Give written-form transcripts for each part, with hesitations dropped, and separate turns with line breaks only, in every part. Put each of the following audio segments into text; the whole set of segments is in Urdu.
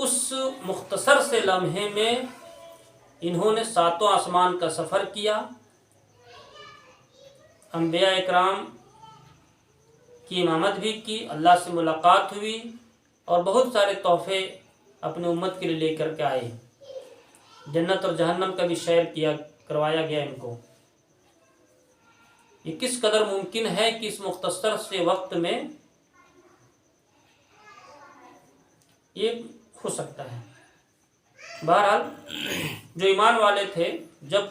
اس مختصر سے لمحے میں انہوں نے 7 آسمان کا سفر کیا، انبیاء اکرام کی امامت بھی کی، اللہ سے ملاقات ہوئی اور بہت سارے تحفے اپنے امت کے لیے لے کر کے آئے۔ جنت اور جہنم کا بھی سیر کروایا گیا ان کو۔ یہ کس قدر ممکن ہے کہ اس مختصر سے وقت میں یہ ہو سکتا ہے۔ بہرحال جو ایمان والے تھے، جب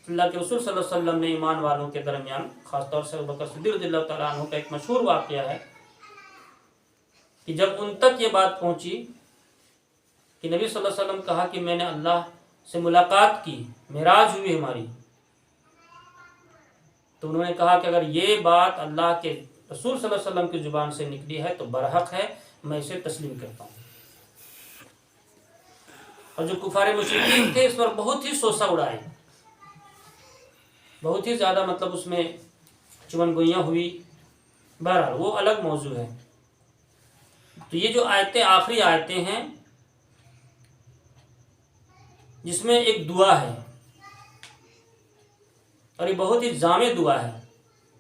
اللہ کے رسول صلی اللہ علیہ وسلم نے ایمان والوں کے درمیان، خاص طور سے ابوبکر صدیق رضی اللہ تعالیٰ عنہ کا ایک مشہور واقعہ ہے کہ جب ان تک یہ بات پہنچی کہ نبی صلی اللہ علیہ وسلم کہا کہ میں نے اللہ سے ملاقات کی، معراج ہوئی ہماری، تو انہوں نے کہا کہ اگر یہ بات اللہ کے رسول صلی اللہ علیہ وسلم کی زبان سے نکلی ہے تو برحق ہے، میں اسے تسلیم کرتا ہوں۔ اور جو کفار مشرکین تھے اس پر بہت ہی سوسہ اڑائے، بہت ہی زیادہ مطلب اس میں چمن گوئیاں ہوئی۔ بہرحال وہ الگ موضوع ہے۔ تو یہ جو آیتیں آخری آیتیں ہیں جس میں ایک دعا ہے، اور یہ بہت ہی جامع دعا ہے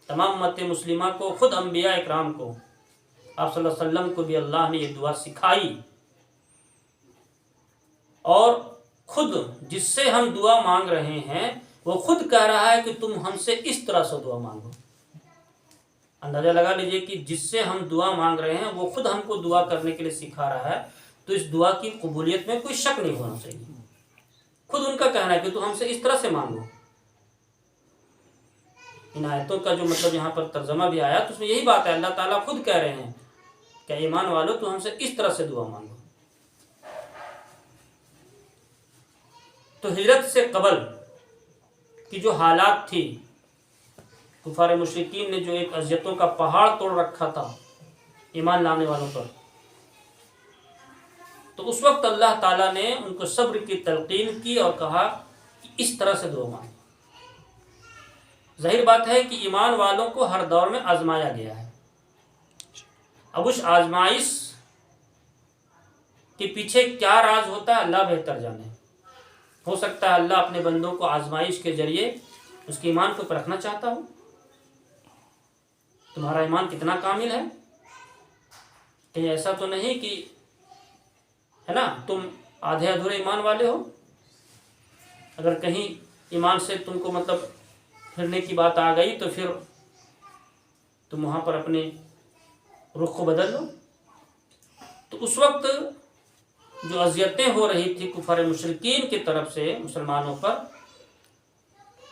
تمام امت مسلمہ کو، خود انبیاء اکرام کو، آپ صلی اللہ علیہ وسلم کو بھی اللہ نے یہ دعا سکھائی، اور خود جس سے ہم دعا مانگ رہے ہیں وہ خود کہہ رہا ہے کہ تم ہم سے اس طرح سے دعا مانگو۔ اندازہ لگا لیجئے کہ جس سے ہم دعا مانگ رہے ہیں وہ خود ہم کو دعا کرنے کے لیے سکھا رہا ہے، تو اس دعا کی قبولیت میں کوئی شک نہیں ہونا چاہیے۔ خود ان کا کہنا ہے کہ تم ہم سے اس طرح سے مانگو۔ ان آیتوں کا جو مطلب یہاں پر ترجمہ بھی آیا تو اس میں یہی بات ہے، اللہ تعالیٰ خود کہہ رہے ہیں کہ ایمان والو تو ہم سے اس طرح سے دعا مانگو۔ تو ہجرت سے قبل کی جو حالات تھی، کفار مشرکین نے جو ایک اذیتوں کا پہاڑ توڑ رکھا تھا ایمان لانے والوں پر، تو اس وقت اللہ تعالیٰ نے ان کو صبر کی تلقین کی اور کہا کہ اس طرح سے دعا مانگو۔ ظاہر بات ہے کہ ایمان والوں کو ہر دور میں آزمایا گیا ہے۔ اب اس آزمائش کے پیچھے کیا راز ہوتا ہے اللہ بہتر جانے۔ ہو سکتا ہے اللہ اپنے بندوں کو آزمائش کے ذریعے اس کے ایمان کو پرکھنا چاہتا ہو، تمہارا ایمان کتنا کامل ہے، کہیں ایسا تو نہیں کہ ہے نا تم آدھے ادھورے ایمان والے ہو۔ اگر کہیں ایمان سے تم کو مطلب پھرنے کی بات آ گئی تو پھر تم وہاں پر اپنے رخ کو بدل لو۔ تو اس وقت جو اذیتیں ہو رہی تھی کفار مشرکین کی طرف سے مسلمانوں پر،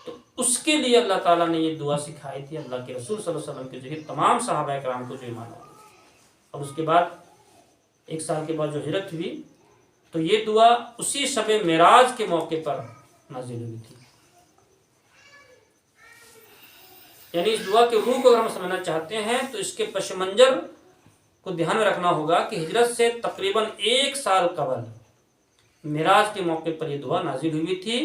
تو اس کے لیے اللہ تعالیٰ نے یہ دعا سکھائی تھی اللہ کے رسول صلی اللہ علیہ وسلم کے ذریعے تمام صحابہ کرام کو جو ایمان والے تھے۔ اور اس کے بعد 1 سال کے بعد جو ہجرت ہوئی تو یہ دعا اسی شب معراج کے موقع پر نازل ہوئی تھی۔ یعنی اس دعا کے روح کو اگر ہم سمجھنا چاہتے ہیں تو اس کے پس منظر کو دھیان میں رکھنا ہوگا کہ ہجرت سے تقریباً 1 سال قبل معراج کے موقع پر یہ دعا نازل ہوئی تھی،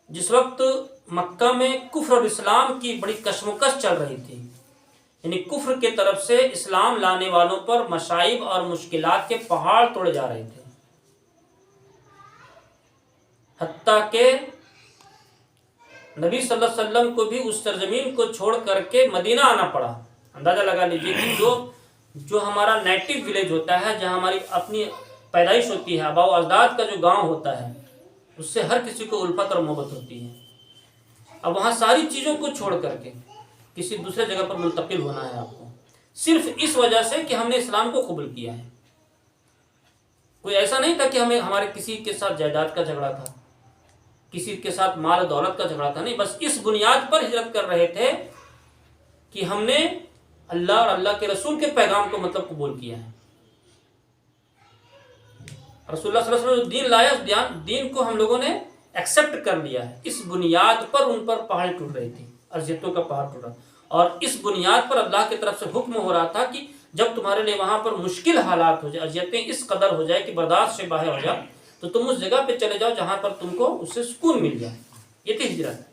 جس وقت مکہ میں کفر اور اسلام کی بڑی کشمکش چل رہی تھی۔ یعنی کفر کے طرف سے اسلام لانے والوں پر مصائب اور مشکلات کے پہاڑ توڑے جا رہے تھے، حتیٰ کہ نبی صلی اللہ علیہ وسلم کو بھی اس سرزمین کو چھوڑ کر کے مدینہ آنا پڑا۔ اندازہ لگا لیجیے کہ جو ہمارا نیٹو ولیج ہوتا ہے، جہاں ہماری اپنی پیدائش ہوتی ہے، آباء و اجداد کا جو گاؤں ہوتا ہے، اس سے ہر کسی کو الفت اور محبت ہوتی ہے۔ اب وہاں ساری چیزوں کو چھوڑ کر کے کسی دوسرے جگہ پر منتقل ہونا ہے آپ کو، صرف اس وجہ سے کہ ہم نے اسلام کو قبول کیا ہے۔ کوئی ایسا نہیں تھا کہ ہمارے کسی کے ساتھ جائیداد کا جھگڑا تھا، کسی کے ساتھ مال و دولت کا جھگڑا تھا، نہیں، بس اس بنیاد پر ہجرت کر رہے تھے کہ ہم نے اللہ اور اللہ کے رسول کے پیغام کو مطلب قبول کیا ہے۔ رسول اللہ صلی اللہ علیہ وسلم جو دین لایا، اس دین کو ہم لوگوں نے ایکسیپٹ کر لیا ہے۔ اس بنیاد پر ان پر پہاڑ ٹوٹ رہی تھی، اذیتوں کا پہاڑ ٹوٹ رہا، اور اس بنیاد پر اللہ کی طرف سے حکم ہو رہا تھا کہ جب تمہارے لیے وہاں پر مشکل حالات ہو جائے، اذیتیں اس قدر ہو جائے کہ برداشت سے باہر ہو جائے، تو تم اس جگہ پہ چلے جاؤ جہاں پر تم کو اس سے سکون مل جائے۔ یہ تھی ہجرت۔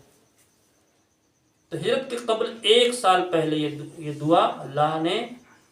تو ہجرت کے قبل 1 سال پہلے یہ دعا اللہ نے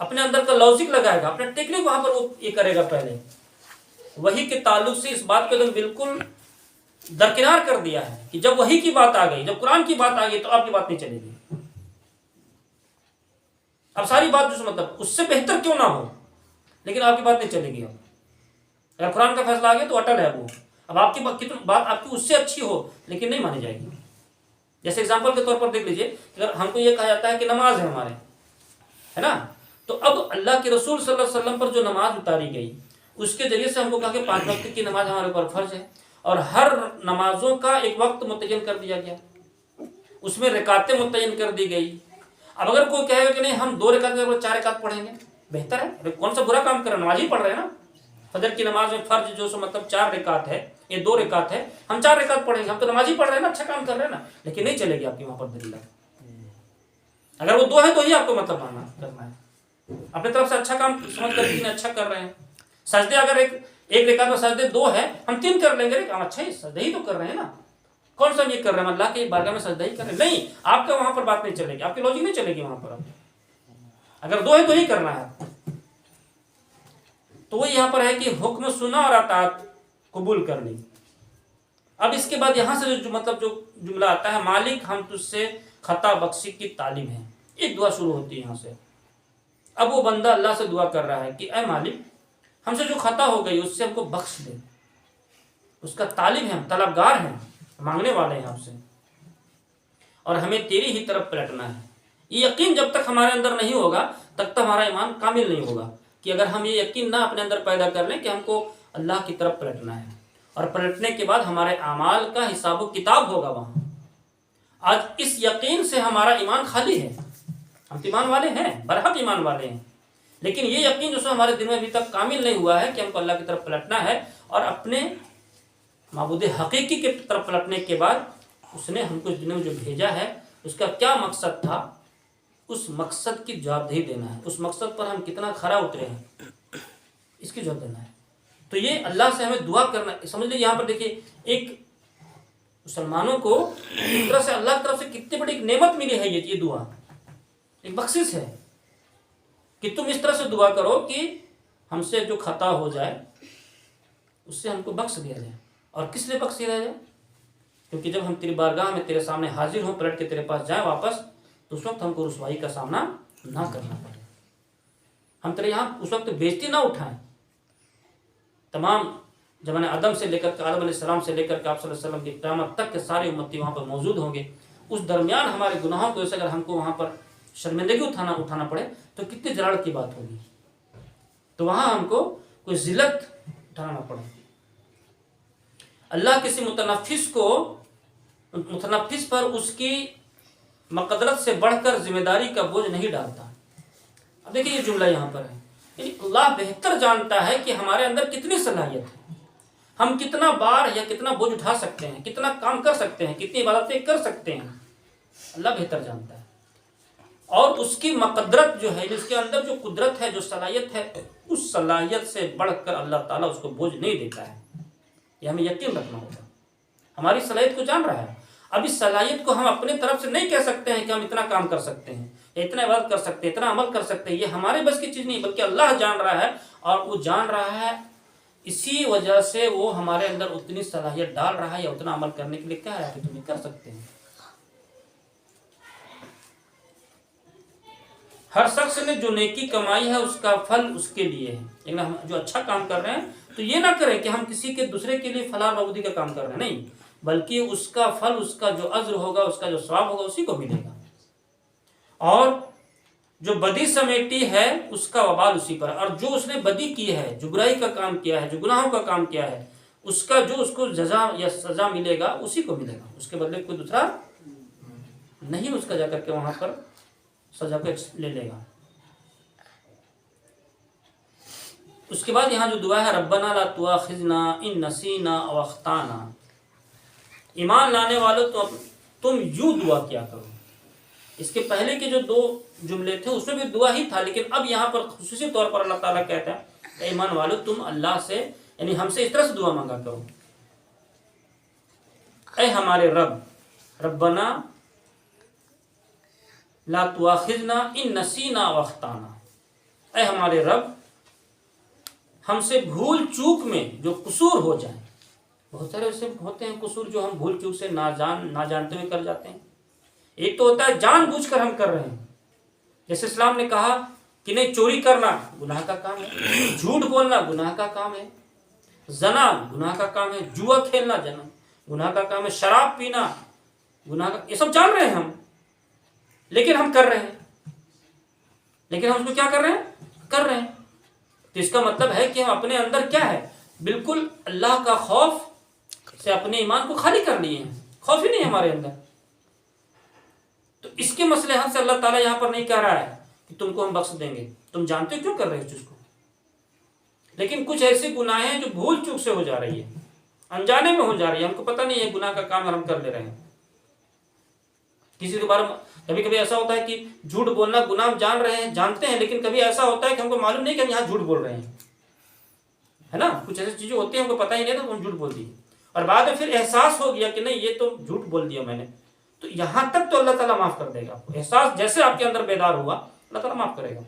اپنے اندر کا لوجک لگائے گا، اپنا ٹیکنک وہاں پر وہ یہ کرے گا. پہلے وحی کے تعلق سے اس بات کو ایک دم بالکل درکنار کر دیا ہے کہ جب وحی کی بات آ گئی، جب قرآن کی بات آ گئی تو آپ کی بات نہیں چلے گی. اب ساری بات جو مطلب اس سے بہتر کیوں نہ ہو لیکن آپ کی بات نہیں چلے گی. اب اگر قرآن کا فیصلہ آ گیا تو اٹل ہے وہ. اب آپ کی بات آپ کی اس سے اچھی ہو لیکن نہیں مانی جائے گی. جیسے اگزامپل کے طور پر دیکھ لیجئے، اگر ہم کو یہ کہا جاتا ہے کہ نماز ہے ہمارے، ہے نا، تو اب اللہ کے رسول صلی اللہ علیہ وسلم پر جو نماز اتاری گئی اس کے ذریعے سے ہم کو کہا کہ 5 وقت کی نماز ہمارے اوپر فرض ہے، اور ہر نمازوں کا ایک وقت متعین کر دیا گیا، اس میں رکعتیں متعین کر دی گئی. اب اگر کوئی کہے گا کہ نہیں ہم 2 رکعت کے بجائے 4 رکعت پڑھیں گے، بہتر ہے، کون سا برا کام کر رہے ہیں، نماز ہی پڑھ رہے ہیں نا. فجر کی نماز میں فرض جو سو مطلب 4 رکعت ہے، یہ 2 رکعت ہے، ہم 4 رکعت پڑھیں گے، ہم تو نماز ہی پڑھ رہے ہیں نا، اچھا کام کر رہے ہیں نا. لیکن نہیں چلے گی آپ کی وہاں پر دلیل. اگر وہ 2 ہے تو ہی آپ کو مطلب ماننا کرنا ہے، اپنی طرف سے اچھا کام سمجھ کر کہ اچھا کر رہے ہیں. سجدے اگر ایک رکعت میں سجدے 2 ہے، ہم 3 کر لیں گے، ہم اچھا ہی سجدے ہی تو کر رہے ہیں نا. کون سا یہ کر رہے ہیں اللہ کے بارگاہ میں سجدہ ہی کر رہے ہیں. نہیں، آپ کا وہاں پر بات نہیں چلے گی، آپ کی لوجک نہیں چلے گی وہاں پر. اگر 2 ہے تو ہی کرنا ہے. تو وہ یہاں پر ہے کہ حکم سنا اور اطاعت قبول کرنی. اب اس کے بعد یہاں سے جو مطلب جو جملہ آتا ہے، مالک ہم تجھ سے خطا بخشی کی طالب ہیں، ایک دعا شروع ہوتی ہے یہاں سے. اب وہ بندہ اللہ سے دعا کر رہا ہے کہ اے مالک، ہم سے جو خطا ہو گئی اس سے ہم کو بخش دے. اس کا طالب ہیں، طلبگار ہیں، مانگنے والے ہیں ہم سے، اور ہمیں تیری ہی طرف پلٹنا ہے. یہ یقین جب تک ہمارے اندر نہیں ہوگا تب تک ہمارا ایمان کامل نہیں ہوگا. کہ اگر ہم یہ یقین نہ اپنے اندر پیدا کر لیں کہ ہم کو اللہ کی طرف پلٹنا ہے، اور پلٹنے کے بعد ہمارے اعمال کا حساب و کتاب ہوگا وہاں. آج اس یقین سے ہمارا ایمان خالی ہے. ہم ایمان والے ہیں، برحق ایمان والے ہیں، لیکن یہ یقین جو ہمارے دل میں ابھی تک کامل نہیں ہوا ہے کہ ہم کو اللہ کی طرف پلٹنا ہے، اور اپنے معبود حقیقی کی طرف پلٹنے کے بعد اس نے ہم کو اس دنیا میں جو بھیجا ہے اس کا کیا مقصد تھا، اس مقصد کی جوابدہی دینا ہے. اس مقصد پر ہم کتنا کھرا اترے ہیں اس کی جواب دینا ہے. تو یہ اللہ سے ہمیں دعا کرنا. سمجھ لیجیے یہاں پر دیکھیے، ایک مسلمانوں کو ایک طرح سے اللہ کی طرف سے کتنی بڑی ایک نعمت ملی ہے. یہ دعا ایک بخشش ہے کہ تم اس طرح سے دعا کرو کہ ہم سے جو خطا ہو جائے اس سے ہم کو بخش دیا جائے. اور کس لیے بخش دیا جائے؟ کیونکہ جب ہم تیری بارگاہ میں تیرے سامنے حاضر ہوں، پلٹ کے تیرے پاس جائیں واپس، تو اس وقت ہم کو رسوائی کا سامنا نہ کرنا پڑے. ہم تیرے یہاں اس وقت بےزتی نہ اٹھائیں. تمام زمانے آدم سے لے کر کے آدم علیہ السلام سے لے کر کے آپ صلی اللہ علیہ وسلم کی قیامت تک کے سارے امتی وہاں پر موجود ہوں گے. اس درمیان ہمارے گناہوں کی وجہ سے اگر ہم کو وہاں پر شرمندگی اٹھانا پڑے تو کتنی جلال کی بات ہوگی. تو وہاں ہم کو کوئی ذلت اٹھانا پڑے. اللہ کسی متنفس پر اس کی مقدرت سے بڑھ کر ذمہ داری کا بوجھ نہیں ڈالتا. اب دیکھیں یہ جملہ یہاں پر ہے، یعنی اللہ بہتر جانتا ہے کہ ہمارے اندر کتنی صلاحیت ہے، ہم کتنا بار یا کتنا بوجھ اٹھا سکتے ہیں، کتنا کام کر سکتے ہیں، کتنی عبادتیں کر سکتے ہیں. اللہ بہتر جانتا ہے. اور اس کی مقدرت جو ہے، اس کے اندر جو قدرت ہے، جو صلاحیت ہے، اس صلاحیت سے بڑھ کر اللہ تعالیٰ اس کو بوجھ نہیں دیتا ہے. یہ ہمیں یقین رکھنا ہوگا. ہماری صلاحیت کو جان رہا ہے. اب اس صلاحیت کو ہم اپنے طرف سے نہیں کہہ سکتے ہیں کہ ہم اتنا کام کر سکتے ہیں، اتنا عبادت کر سکتے ہیں، اتنا عمل کر سکتے ہیں. یہ ہمارے بس کی چیز نہیں، بلکہ اللہ جان رہا ہے. اور وہ جان رہا ہے، اسی وجہ سے وہ ہمارے اندر اتنی صلاحیت ڈال رہا ہے یا اتنا عمل کرنے کے لیے کہہ رہا ہے کہ تم یہ کر سکتے ہیں. ہر شخص نے جو نیکی کمائی ہے اس کا پھل اس کے لیے ہے. لیکن ہم جو اچھا کام کر رہے ہیں تو یہ نہ کریں کہ ہم کسی کے دوسرے کے لیے فلاح بہبودی کا کام کر رہے ہیں، نہیں، بلکہ اس کا پھل، اس کا جو اجر ہوگا، اس کا جو ثواب ہوگا اسی کو ملے گا. اور جو بدی سمیٹی ہے اس کا وبال اسی پر. اور جو اس نے بدی کی ہے، جو برائی کا کام کیا ہے، جو گناہوں کا کام کیا ہے، اس کا جو اس کو جزا یا سزا ملے گا اسی کو ملے گا. اس کے بدلے کوئی دوسرا نہیں اس کا جا کر کے وہاں پر سزا کو لے لے گا. اس کے بعد یہاں جو دعا ہے، ربنا لا تؤاخذنا ان نسینا او اخطانا. ایمان لانے والوں تو تم یوں دعا کیا کرو. اس کے پہلے کے جو 2 جملے تھے اس میں بھی دعا ہی تھا، لیکن اب یہاں پر خصوصی طور پر اللہ تعالیٰ کہتا ہے کہ ایمان والو تم اللہ سے، یعنی ہم سے اس طرح سے دعا مانگا کرو، اے ہمارے رب، ربنا لا تؤاخذنا ان نسینا واخطانا. اے ہمارے رب ہم سے بھول چوک میں جو قصور ہو جائیں. بہت سارے ایسے ہوتے ہیں قصور جو ہم بھول چوک سے نہ جانتے ہوئے کر جاتے ہیں. ایک تو ہوتا ہے جان بوجھ کر ہم کر رہے ہیں، جیسے اسلام نے کہا کہ نہیں چوری کرنا گناہ کا کام ہے، جھوٹ بولنا گناہ کا کام ہے، زنا گناہ کا کام ہے، جوا کھیلنا گناہ کا کام ہے، شراب پینا گناہ کا، یہ سب جان رہے ہیں ہم، لیکن ہم کر رہے ہیں. لیکن ہم اس کو کیا کر رہے ہیں؟ کر رہے ہیں. تو اس کا مطلب ہے کہ ہم اپنے اندر کیا ہے، بالکل اللہ کا خوف سے اپنے ایمان کو خالی کر لیے ہیں، خوف ہی نہیں ہمارے اندر. تو اس کے مسئلے حل سے اللہ تعالیٰ یہاں پر نہیں کہہ رہا ہے کہ تم کو ہم بخش دیں گے، تم جانتے ہو کیوں کر رہے ہو اس چیز کو. لیکن کچھ ایسی گناہ ہیں جو بھول چوک سے ہو جا رہی ہے، انجانے میں ہو جا رہی ہے، ہم کو پتہ نہیں ہے گناہ کا کام ہم کر لے رہے ہیں. کسی کے بارے میں کبھی کبھی ایسا ہوتا ہے کہ جھوٹ بولنا گناہ ہم جان رہے ہیں، جانتے ہیں، لیکن کبھی ایسا ہوتا ہے کہ ہم کو معلوم نہیں کہ ہم یہاں جھوٹ بول رہے ہیں، ہے نا. کچھ ایسی چیزیں ہوتی ہیں ہم کو پتہ ہی نہیں تو ہم جھوٹ بول دیے، اور بعد میں پھر احساس ہو گیا کہ نہیں یہ تو جھوٹ بول دیا میں نے. تو یہاں تک تو اللہ تعالیٰ معاف کر دے گا. احساس جیسے آپ کے اندر بیدار ہوا اللہ تعالیٰ معاف کرے گا.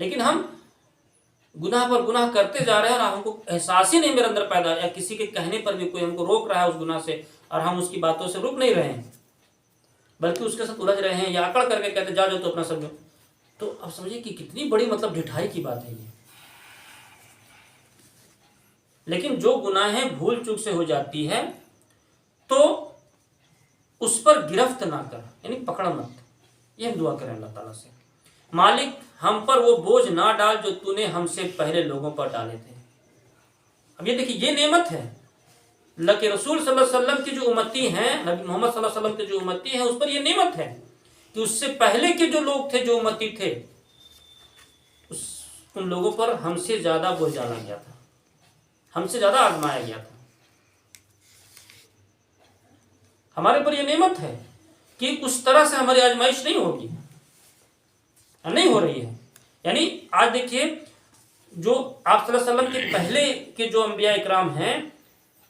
لیکن ہم گناہ پر گناہ کرتے جا رہے ہیں اور ہم کو احساس ہی نہیں میرے اندر پیدا، یا کسی کے کہنے پر بھی کوئی ہم کو روک رہا ہے اس گناہ سے اور ہم اس کی باتوں سے رک نہیں رہے ہیں، بلکہ اس کے ساتھ الجھ رہے ہیں یا اکڑ کر کے کہتے جا جو تو اپنا سمجھو. تو اب سمجھیے کہ کتنی بڑی مطلب ڈھٹائی کی بات ہے یہ. لیکن جو گناہیں بھول چوک سے ہو جاتی ہے تو اس پر گرفت نہ کر، یعنی پکڑ مت. یہ ہم دعا کریں اللہ تعالیٰ سے، مالک ہم پر وہ بوجھ نہ ڈال جو تو نے ہم سے پہلے لوگوں پر ڈالے تھے. اب یہ دیکھیے یہ نعمت ہے اللہ کے رسول صلی اللہ علیہ وسلم کی جو امتی ہیں، نبی محمد صلی اللہ علیہ وسلم کے جو امتی ہیں، اس پر یہ نعمت ہے کہ اس سے پہلے کے جو لوگ تھے، جو امتی تھے، ان لوگوں پر ہم سے زیادہ بوجھ ڈالا گیا تھا، ہم سے زیادہ آزمایا گیا تھا. ہمارے پر یہ نعمت ہے کہ اس طرح سے ہماری آزمائش نہیں ہوگی، نہیں ہو رہی ہے. یعنی آج دیکھیے جو آپ صلی اللہ علیہ وسلم کے پہلے کے جو انبیاء اکرام ہیں،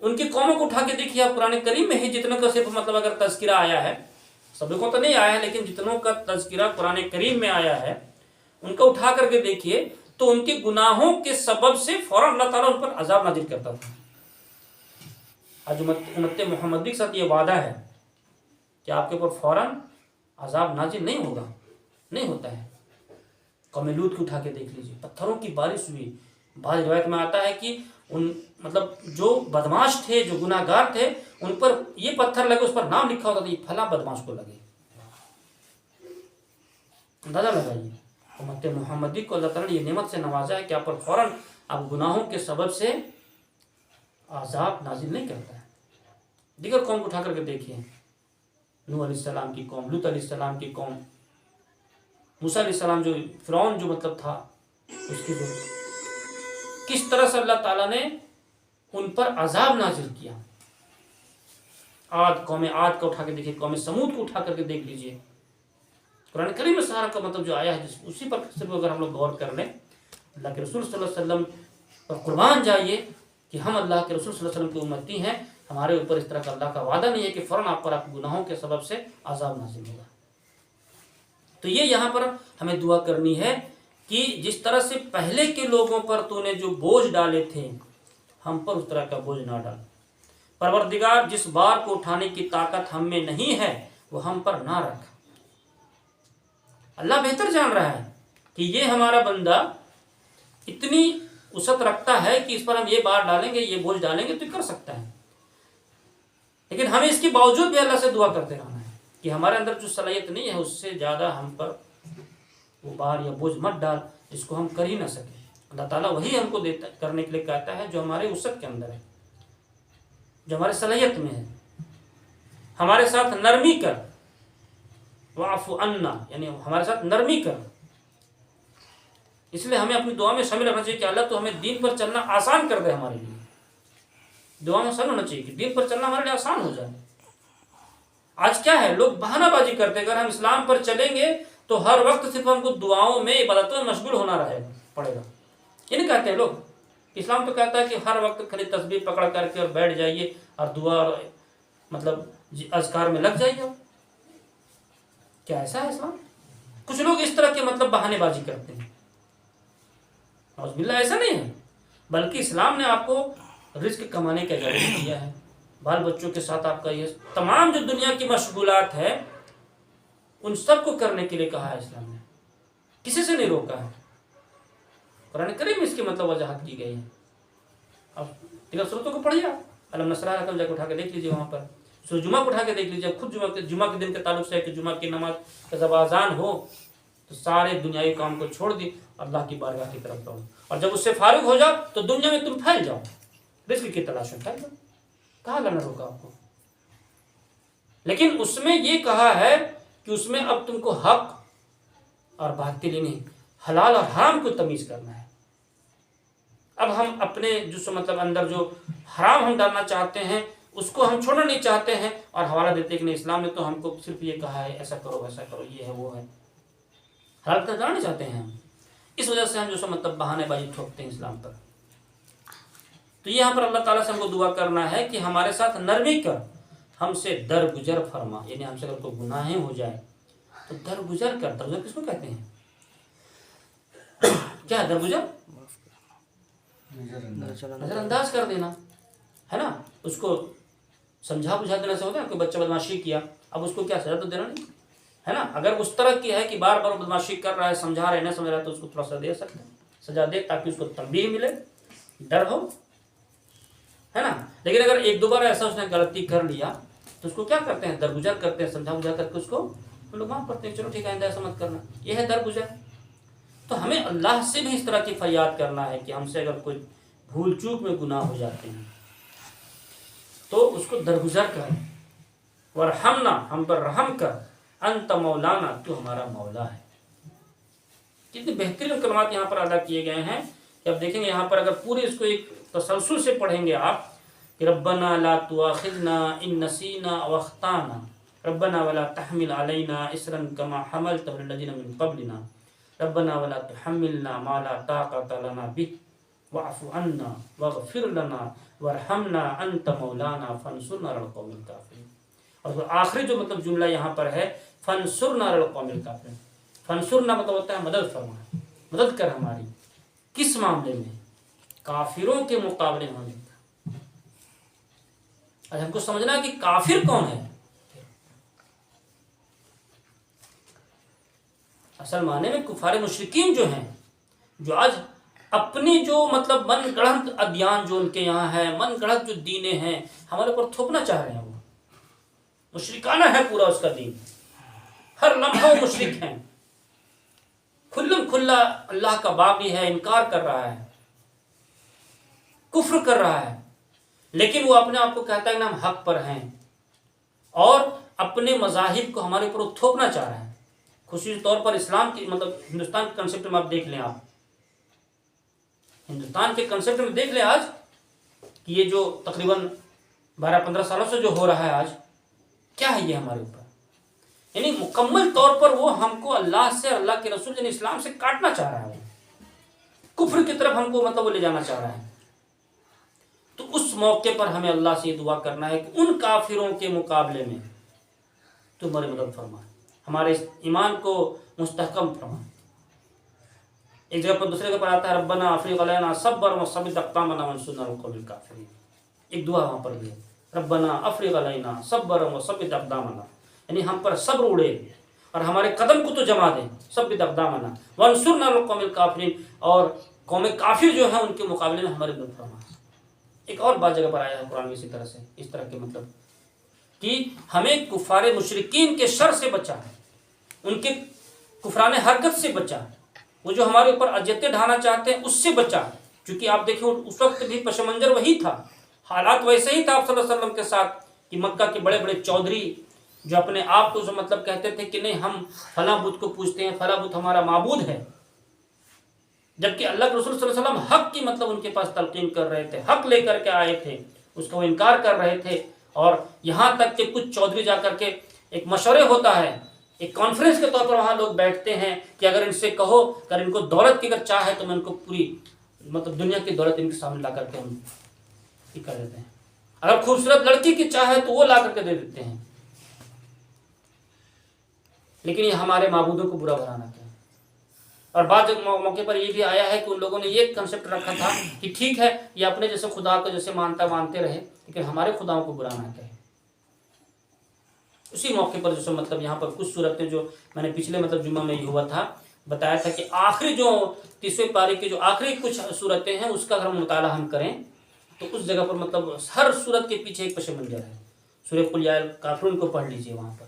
ان کی قوموں کو اٹھا کے دیکھیے آپ. قرآن کریم میں ہی جتنوں کا صرف مطلب اگر تذکرہ آیا ہے، سب کو تو نہیں آیا ہے، لیکن جتنوں کا تذکرہ قرآن کریم میں آیا ہے ان کو اٹھا کر کے دیکھیے تو ان کے گناہوں کے سبب سے فوراً اللہ تعالیٰ ان پر عذاب نازل کرتا تھا. آج امت محمدی کے ساتھ یہ وعدہ ہے کہ آپ کے اوپر فوراً عذاب نازل نہیں ہوگا، نہیں ہوتا ہے. قوم لوط کو اٹھا کے دیکھ لیجیے، پتھروں کی بارش ہوئی. بعض روایت میں آتا ہے کہ ان مطلب جو بدماش تھے، جو گناہ گار تھے، ان پر یہ پتھر لگے، اس پر نام لکھا ہوتا تھا یہ پھلا بدماش کو لگے. اندازہ لگائیے امت محمدی کو اللہ تعالیٰ نے یہ نعمت سے نوازا ہے کہ آپ پر فوراً آپ گناہوں کے سبب سے عذاب نازل نہیں کرتا ہے. دیگر قوم کو اٹھا کر کے دیکھیے، نوح علیہ السلام کی قوم، لوط علیہ السلام کی قوم، موسیٰ علیہ السلام جو فرعون جو مطلب تھا اس کی جو کس طرح سے اللہ تعالیٰ نے ان پر عذاب نازل کیا. قوم عاد کو اٹھا کے دیکھیے، قوم سمود کو اٹھا کر کے دیکھ لیجیے. قرآن کریم میں سارا کا مطلب جو آیا ہے اسی پر صرف اگر ہم لوگ غور کر لیں، اللہ کے رسول صلی اللہ علیہ وسلم پر قربان جائیے کہ ہم اللہ کے رسول صلی اللہ علیہ وسلم کی امتی ہیں. ہمارے اوپر اس طرح کا اللہ کا وعدہ نہیں ہے کہ فوراً آپ پر آپ گناہوں کے سبب سے عذاب نازل ہوگا. تو یہ یہاں پر ہمیں دعا کرنی ہے کہ جس طرح سے پہلے کے لوگوں پر تو نے جو بوجھ ڈالے تھے، ہم پر اس طرح کا بوجھ نہ ڈال. پروردگار جس بار کو اٹھانے کی طاقت ہم میں نہیں ہے وہ ہم پر نہ رکھ. اللہ بہتر جان رہا ہے کہ یہ ہمارا بندہ اتنی وسعت رکھتا ہے کہ اس پر ہم یہ بار ڈالیں گے، یہ بوجھ ڈالیں گے تو کر سکتا ہے. لیکن ہمیں اس کے باوجود بھی اللہ سے دعا کرتے رہنا ہے کہ ہمارے اندر جو صلاحیت نہیں ہے اس سے زیادہ ہم پر وہ بار یا بوجھ مت ڈال جس کو ہم کر ہی نہ سکیں. اللہ تعالیٰ وہی ہم کو دیتا کرنے کے لیے کہتا ہے جو ہمارے وسعت کے اندر ہے، جو ہمارے صلاحیت میں ہے. ہمارے ساتھ نرمی کر، واعف عنا، یعنی ہمارے ساتھ نرمی کر. اس لیے ہمیں اپنی دعا میں شامل رکھنا چاہیے کہ اللہ تو ہمیں دین پر چلنا آسان کر دے. ہمارے لیے دعا میں شامل ہونا چاہیے کہ دین پر چلنا ہمارے لیے آسان ہو جائے. آج کیا ہے، لوگ بہانہ بازی کرتے ہیں. اگر ہم اسلام پر چلیں گے تو ہر وقت صرف ہم کو دعاؤں میں، عبادتوں میں مشغول ہونا پڑے گا. یہ نہیں کہتے ہیں لوگ، اسلام تو کہتا ہے کہ ہر وقت خالی تسبیح پکڑ کر کے اور بیٹھ جائیے اور دعا اور مطلب اذکار میں لگ جائیے. کیا ایسا ہے اسلام؟ کچھ لوگ اس طرح کے مطلب بہانے بازی کرتے ہیں. نعوذ باللہ ایسا نہیں ہے، بلکہ اسلام نے آپ کو رزق کمانے کا اجازت دیا ہے، بال بچوں کے ساتھ آپ کا یہ تمام جو دنیا کی مشغولات ہے ان سب کو کرنے کے لیے کہا ہے اسلام نے، کسی سے نہیں روکا ہے۔ قرآن کریم میں اس کی مطلب وضاحت کی گئی ہے۔ اب تیرہ صورتوں کو پڑھیے آپ، علم نشرح کا جا کے اٹھا کے دیکھ لیجیے، وہاں پر سورہ جمعہ کو اٹھا کے دیکھ لیجیے، خود جمعہ کے دن کے تعلق سے ہے کہ جمعہ کی نماز کا جب اذان ہو تو سارے دنیاوی کام کو چھوڑ دی، اللہ کی بارگاہ کی طرف دوڑو، اور جب اس سے فارغ ہو جاؤ تو دنیا میں تم پھیل جاؤ، رزق کی تلاش میں پھیل جاؤ، کہاں اللہ نے روکا آپ کو؟ لیکن اس میں یہ کہا ہے کہ اس میں اب تم کو حق اور باطل نہیں، حلال اور حرام کو تمیز کرنا ہے۔ اب ہم اپنے جو مطلب اندر جو حرام ہم ڈالنا چاہتے ہیں اس کو ہم چھوڑنا نہیں چاہتے ہیں، اور حوالہ دیتے ہیں کہ نہیں اسلام نے تو ہم کو صرف یہ کہا ہے ایسا کرو ویسا کرو، یہ ہے وہ ہے، حلال کرنا نہیں چاہتے ہیں ہم، اس وجہ سے ہم جو مطلب بہانے بازی ٹھوکتے ہیں اسلام پر۔ تو یہاں پر اللہ تعالیٰ سے ہم کو دعا کرنا ہے کہ ہمارے ساتھ نرمی کر، ہم سے درگزر فرما، یعنی ہم سے اگر کوئی گناہیں ہو جائے تو درگزر کر۔ درگزر کس کو کہتے ہیں؟ کیا ہے درگزر؟ نظر انداز کر دینا ہے نا، اس کو سمجھا بجھا دینا سے ہوتا ہے۔ کوئی بچہ بدماشی کیا، اب اس کو کیا سزا تو دینا نہیں ہے نا، اگر اس طرح کی ہے کہ بار بار بدماشی کر رہا ہے، سمجھا رہا ہے، نہ سمجھ رہا ہے، تو اس کو تھوڑا سا دے سکتے ہیں سزا دے، تاکہ اس کو تنبیہ ملے، ڈر ہو، ہے نا۔ لیکن اگر ایک دو بار ایسا اس نے غلطی کر لیا تو اس کو کیا کرتے ہیں؟ درگزر کرتے ہیں، سمجھا بجھا کر کے اس کو ہم لوگ معاف کرتے ہیں، چلو ٹھیک ہے آئندہ ایسا مت کرنا، یہ ہے درگزر۔ تو ہمیں اللہ سے بھی اس طرح کی فریاد کرنا ہے کہ ہم سے اگر کوئی بھول چوک میں گناہ ہو جاتے ہیں تو اس کو درگزر کر، ورحمنا، ہم پر رحم کر، انت مولانا، تو ہمارا مولا ہے۔ کتنے بہترین کلمات یہاں پر ادا کیے گئے ہیں کہ اب دیکھیں گے یہاں پر اگر پورے اس کو ایک تسلسل سے پڑھیں گے آپ کہ ربنا لا تؤاخذنا ان نسینا او اخطانا ربنا ولا تحمل علينا اصرا كما حملته على الذين من قبلنا ربنا ولا تحملنا ما لا طاقة لنا به واعف عنا واغفر لنا وارحمنا انت مولانا فانصرنا على القوم الكافرين۔ اور آخری جو مطلب جملہ یہاں پر ہے فانصرنا على القوم الكافرين، فانصرنا مطلب ہوتا ہے مدد فرما، مدد کر ہماری، کس معاملے میں؟ کافروں کے مقابلے ہونے کا۔ اب ہم کو سمجھنا ہے کہ کافر کون ہے، اصل معنی میں کفار مشرکین جو ہیں، جو آج اپنی جو مطلب من گڑھت ادیان جو ان کے یہاں ہے، من گڑھت جو دینیں ہیں ہمارے اوپر تھوپنا چاہ رہے ہیں، وہ مشرکانہ ہے پورا اس کا دین، ہر لمحہ مشرک ہیں، کھلم کھلا اللہ کا باغی ہے، انکار کر رہا ہے، کفر کر رہا ہے، لیکن وہ اپنے آپ کو کہتا ہے کہ ہم حق پر ہیں، اور اپنے مذاہب کو ہمارے اوپر تھوپنا چاہ رہا ہے۔ خصوصی طور پر اسلام کی مطلب ہندوستان کے کنسپٹ میں آپ دیکھ لیں، آپ ہندوستان کے کنسپٹ میں دیکھ لیں آج کہ یہ جو تقریباً 12-15 سالوں سے جو ہو رہا ہے آج، کیا ہے یہ ہمارے اوپر؟ یعنی مکمل طور پر وہ ہم کو اللہ سے، اللہ کے رسول یعنی اسلام سے کاٹنا چاہ رہا ہے، کفر کی طرف ہم کو مطلب وہ لے جانا چاہ رہا ہے۔ تو اس موقع پر ہمیں اللہ سے یہ دعا کرنا ہے کہ ان کافروں کے مقابلے میں تو ہماری مدد فرما، ہمارے ایمان کو مستحکم فرما۔ ایک جگہ پر دوسرے جگہ پر آتا ہے ربنا افرغ علینا صبرا وثبت اقدامنا وانصرنا علی القوم الکافرین، ایک دعا وہاں پر بھی ہے، ربنا افرغ علینا صبرا وثبت اقدامنا، یعنی ہم پر صبر اڑے اور ہمارے قدم کو تو جما دے، ثبت اقدامنا وانصرنا علی القوم الکافرین، اور قوم کافر جو ہیں ان کے مقابلے میں ہماری مدد فرما۔ ایک اور بات جگہ پر آیا ہے قرآن میں اسی طرح سے، اس طرح کے مطلب کہ ہمیں کفار مشرکین کے شر سے بچا، ان کے کفران حرکت سے بچا، وہ جو ہمارے اوپر اذیتیں ڈھانا چاہتے ہیں اس سے بچا، چونکہ آپ دیکھیں اس وقت بھی پس منظر وہی تھا، حالات ویسے ہی تھا آپ صلی اللہ علیہ وسلم کے ساتھ کہ مکہ کے بڑے بڑے چودھری جو اپنے آپ کو مطلب کہتے تھے کہ نہیں ہم فلاں بت کو پوجتے ہیں، فلاں بت ہمارا معبود ہے، جبکہ اللہ کے رسول صلی اللہ علیہ وسلم حق کی مطلب ان کے پاس تلقین کر رہے تھے، حق لے کر کے آئے تھے، اس کا وہ انکار کر رہے تھے، اور یہاں تک کہ کچھ چودھری جا کر کے ایک مشورے ہوتا ہے، ایک کانفرنس کے طور پر وہاں لوگ بیٹھتے ہیں کہ اگر ان سے کہو، اگر ان کو دولت کی اگر چاہے تو میں ان کو پوری مطلب دنیا کی دولت ان کے سامنے لا کر کے ہم یہ کر دیتے ہیں، اگر خوبصورت لڑکی کی چاہے تو وہ لا کر کے دے دیتے ہیں، لیکن یہ ہمارے معبودوں کو برا بنانا کیا ہے۔ اور بعض موقع پر یہ بھی آیا ہے کہ ان لوگوں نے یہ کنسیپٹ رکھا تھا کہ ٹھیک ہے یہ اپنے جیسے خدا کو جیسے مانتے رہے لیکن ہمارے خداؤں کو برا نہ کہے. اسی موقع پر جیسے مطلب یہاں پر کچھ صورتیں جو میں نے پچھلے مطلب جمعہ میں یہ ہوا تھا بتایا تھا کہ آخری جو 30ویں پارے کی جو آخری کچھ صورتیں ہیں اس کا اگر مطالعہ ہم کریں تو اس جگہ پر مطلب ہر صورت کے پیچھے ایک پس منظر ہے. سورہ قل یا الکافرون کو پڑھ لیجئے، وہاں پر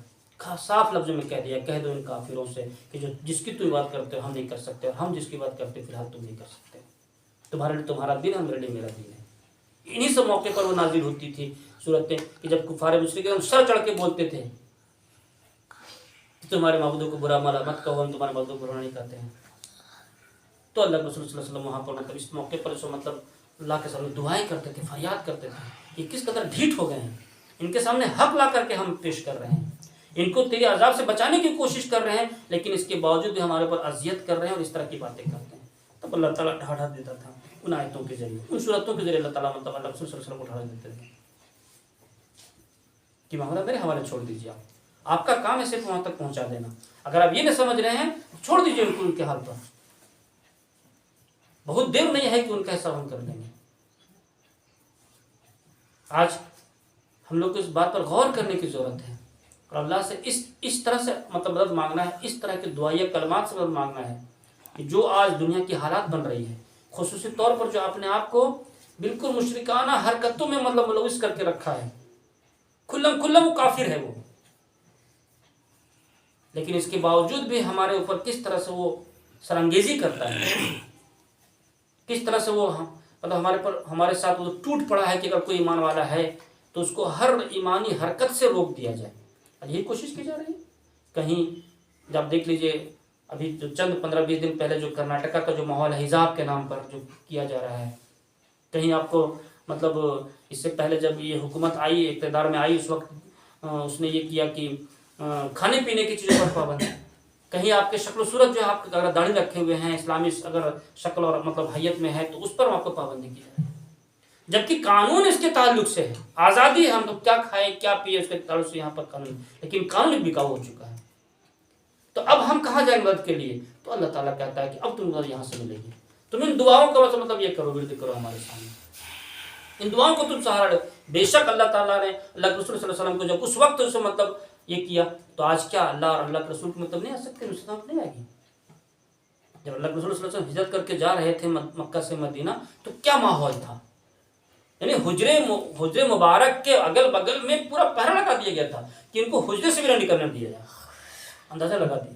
صاف لفظوں میں کہہ دیا کہہ دو ان کافروں سے کہ جو جس کی تم بات کرتے ہو ہم نہیں کر سکتے اور ہم جس کی بات کرتے فی الحال تم نہیں کر سکتے. تمہارے لیے تمہارا دین ہے، میرے لیے میرا دین ہے. انہی سے موقع پر وہ نازل ہوتی تھی صورتیں کہ جب کفار مشرکین سر چڑھ کے بولتے تھے تمہارے معبودوں کو برا مالا مت کہو، ہم تمہارے معبودوں کو برا نہیں کہتے ہیں. تو اللہ رسول صلی اللہ علیہ وسلم وہاں پر مطلب اس موقع پر سو مطلب اللہ کے سامنے دعائیں کرتے تھے، فریاد کرتے تھے کہ کس قدر ڈھیٹ ہو گئے ہیں، ان کے سامنے حق لا کر کے ہم پیش کر رہے ہیں، ان کو تیرے عذاب سے بچانے کی کوشش کر رہے ہیں لیکن اس کے باوجود بھی ہمارے اوپر اذیت کر رہے ہیں اور اس طرح کی باتیں کرتے ہیں. تب اللہ تعالیٰ ڈھاڑا دیتا تھا ان آیتوں کے ذریعے، ان صورتوں کے ذریعے اللہ تعالیٰ مطلب اللہ رسول صلی اللہ علیہ وسلم کو ڈھاڑا دیتے تھے کہ معاملہ میرے حوالے چھوڑ دیجیے، آپ کا کام ہے صرف وہاں تک پہنچا دینا. اگر آپ یہ نہیں سمجھ رہے ہیں چھوڑ دیجیے ان کو ان کے حال پر، بہت دیر نہیں ہے کہ ان کا حساب ہم کر لیں گے. آج ہم لوگ کو اس بات پر غور کرنے کی ضرورت ہے اور اللہ سے اس طرح سے مطلب مدد مانگنا ہے، اس طرح کے دعائیہ کلمات سے مدد مانگنا ہے کہ جو آج دنیا کی حالات بن رہی ہے، خصوصی طور پر جو اپنے آپ کو بالکل مشرکانہ حرکتوں میں مطلب ملوث کر کے رکھا ہے، کھلم وہ کافر ہے وہ، لیکن اس کے باوجود بھی ہمارے اوپر کس طرح سے وہ سرانگیزی کرتا ہے، کس طرح سے وہ مطلب ہمارے ساتھ وہ ٹوٹ پڑا ہے کہ اگر کوئی ایمان والا ہے تو اس کو ہر ایمانی حرکت سے روک دیا جائے. اور یہی کوشش کی جا رہی ہے. کہیں جب دیکھ لیجئے ابھی جو چند 15-20 دن پہلے جو کرناٹکا کا جو ماحول ہے حجاب کے نام پر جو کیا جا رہا ہے، کہیں آپ کو مطلب اس سے پہلے جب یہ حکومت آئی اقتدار میں آئی اس وقت اس نے یہ کیا کہ کھانے پینے کی چیزوں پر پابند ہے. کہیں آپ کے شکل و صورت جو ہے آپ اگر داڑھی رکھے ہوئے ہیں اسلامی اگر شکل اور مطلب حیت میں ہے تو اس پر آپ کو پابندی کی جائے، جبکہ قانون اس کے تعلق سے ہے، آزادی ہے، ہم لوگ کیا کھائیں کیا پیے اس کے تعلق سے یہاں پر قانون، لیکن قانون بکاؤ ہو چکا ہے. تو اب ہم کہاں جائیں مدد کے لیے؟ تو اللہ تعالیٰ کہتا ہے کہ اب تم مدد یہاں سے ملے گی. تم ان دعاؤں کا مطلب یہ کرو، ورد کرو ہمارے سامنے، ان دعاؤں کو تم سہارا دو. بے شک اللہ تعالیٰ نے اللہ کے رسول صلی اللہ علیہ وسلم کو جب اس وقت اسے مطلب یہ کیا تو آج کیا اللہ اور اللہ کے رسول کو مطلب نہیں آ سکتے، نصرت نہیں آئے گی. جب اللہ کے رسول صلی اللہ علیہ وسلم ہجرت کر کے جا رہے تھے مکہ سے مدینہ تو کیا ماحول تھا، یعنی حجرے مبارک کے اگل بگل میں پورا پہرا لگا دیا گیا تھا کہ ان کو حجرے سے بھی نہ نکلنے دیا جائے. اندازہ لگا دیا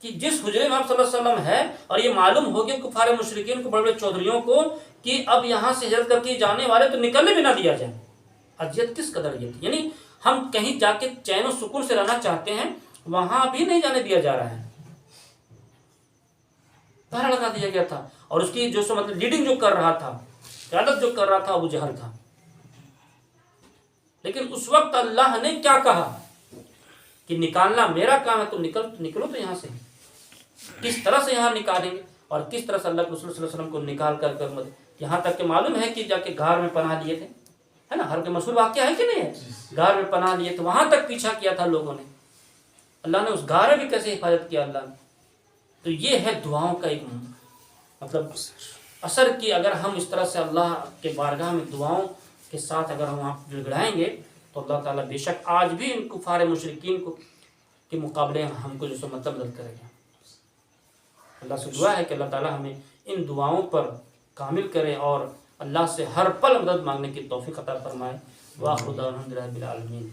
کہ جس حجرے میں آپ صلی اللہ علیہ وسلم ہے اور یہ معلوم ہو گیا کفار مشرکین کو، بڑے بڑے چودھریوں کو کہ اب یہاں سے ہجرت کر کے جانے والے تو نکلنے بھی نہ دیا جائے. اذیت کس قدر یہ تھی، یعنی ہم کہیں جا کے چین و سکون سے رہنا چاہتے ہیں وہاں بھی نہیں جانے دیا جا رہا ہے، پہرا لگا دیا گیا تھا. اور اس کی جو سو مطلب لیڈنگ جو کر رہا تھا، قیادت جو کر رہا تھا ابو جہل تھا. لیکن اس وقت اللہ نے کیا کہا کہ نکالنا میرا کام ہے، تم نکلو تو یہاں سے. کس طرح سے یہاں نکالیں گے اور کس طرح سے اللہ کے رسول صلی اللہ علیہ وسلم کو نکال کر یہاں تک کہ معلوم ہے کہ جا کے غار میں پناہ لیے تھے، ہے نا، ہر کے مشہور واقعہ ہے کہ نہیں ہے، غار میں پناہ لیے تو وہاں تک پیچھا کیا تھا لوگوں نے. اللہ نے اس غار میں بھی کیسے حفاظت کیا اللہ نے. تو یہ ہے دعاؤں کا ایک مطلب اثر کہ اگر ہم اس طرح سے اللہ کے بارگاہ میں دعاؤں کے ساتھ اگر ہم آپ گڑگڑائیں گے تو اللہ تعالیٰ بے شک آج بھی ان کفار مشرکین کو کے مقابلے ہم کو جو سو مطلب مدد کرے گا. اللہ سے دعا ہے کہ اللہ تعالیٰ ہمیں ان دعاؤں پر کامل کرے اور اللہ سے ہر پل مدد مانگنے کی توفیق عطا فرمائے. واخر دعوانا الحمدللہ رب العالمین.